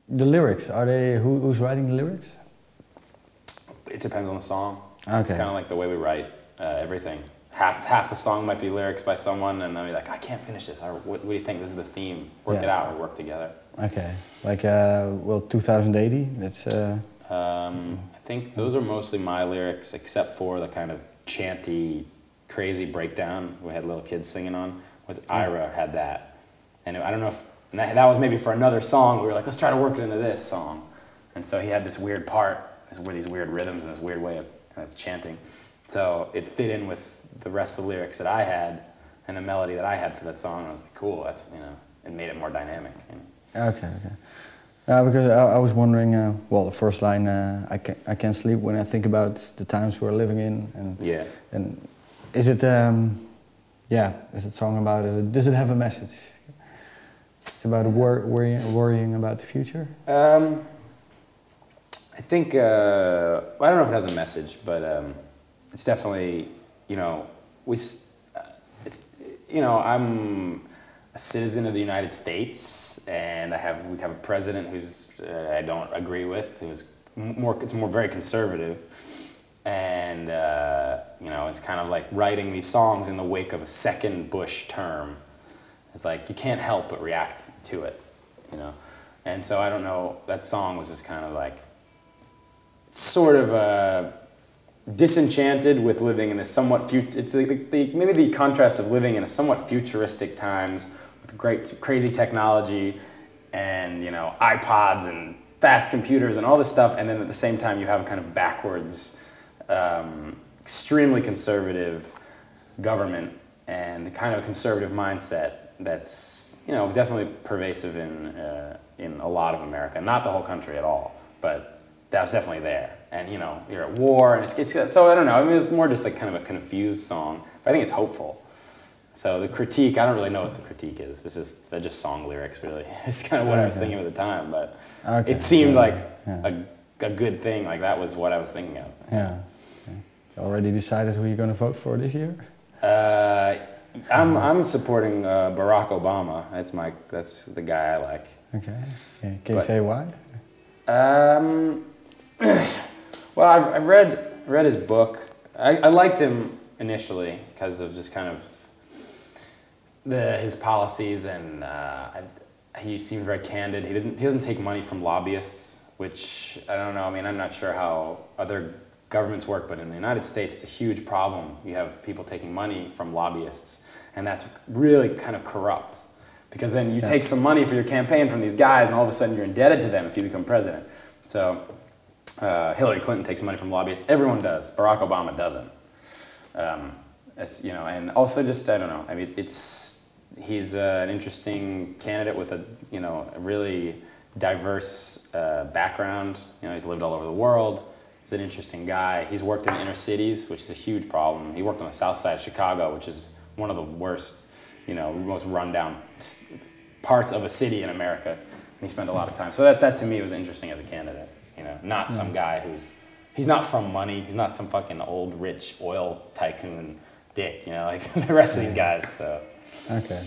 The lyrics, are they, who's writing the lyrics? It depends on the song. Okay. It's kind of like the way we write everything. Half the song might be lyrics by someone, and I'll be like, I can't finish this. What do you think? This is the theme. Work it out. We work together. Okay. Like, well, 2080. That's. I think those are mostly my lyrics, except for the kind of chanty, crazy breakdown we had little kids singing on. With Ira had that, and I don't know if that was maybe for another song. We were like, let's try to work it into this song, and so he had this weird part, these weird rhythms and this weird way of kind of chanting. So it fit in with the rest of the lyrics that I had and the melody that I had for that song. I was like, cool, that's, it made it more dynamic. Okay. Because I was wondering, well, the first line, I can't sleep when I think about the times we're living in. And is it, is it song about it? Does it have a message? It's about worrying about the future? I think, I don't know if it has a message, but it's definitely, I'm a citizen of the United States, and we have a president who's I don't agree with, who's more very conservative, and it's kind of like writing these songs in the wake of a second Bush term. It's like you can't help but react to it, and so I don't know. That song was just kind of like sort of disenchanted with living in a somewhat it's maybe the contrast of living in a somewhat futuristic times with great crazy technology and iPods and fast computers and all this stuff, and then at the same time you have a kind of backwards, extremely conservative government and kind of a conservative mindset that's definitely pervasive in a lot of America, not the whole country at all, but that was definitely there. And you're at war, and it's so I don't know. I mean, it's more just like kind of a confused song, but I think it's hopeful. So the critique, I don't really know what the critique is. They're just song lyrics, really. It's kind of what I was thinking at the time, but it seemed like a good thing. Like that was what I was thinking of. Yeah. Okay. Already decided who you're going to vote for this year? I'm supporting Barack Obama. That's the guy I like. Okay. Can you say why? Well, I read his book. I liked him initially because of just kind of his policies, and he seemed very candid. He doesn't take money from lobbyists, which I don't know. I mean, I'm not sure how other governments work, but in the United States, it's a huge problem. You have people taking money from lobbyists, and that's really kind of corrupt. Because then you take some money for your campaign from these guys, and all of a sudden you're indebted to them if you become president. So Hillary Clinton takes money from lobbyists. Everyone does. Barack Obama doesn't. And also just, I don't know. I mean, he's an interesting candidate with a really diverse background. He's lived all over the world. He's an interesting guy. He's worked in inner cities, which is a huge problem. He worked on the south side of Chicago, which is one of the worst, most rundown parts of a city in America. And he spent a lot of time. So that to me was interesting as a candidate. Not some guy he's not from money. He's not some fucking old rich oil tycoon dick. Like the rest of these guys. So. Okay.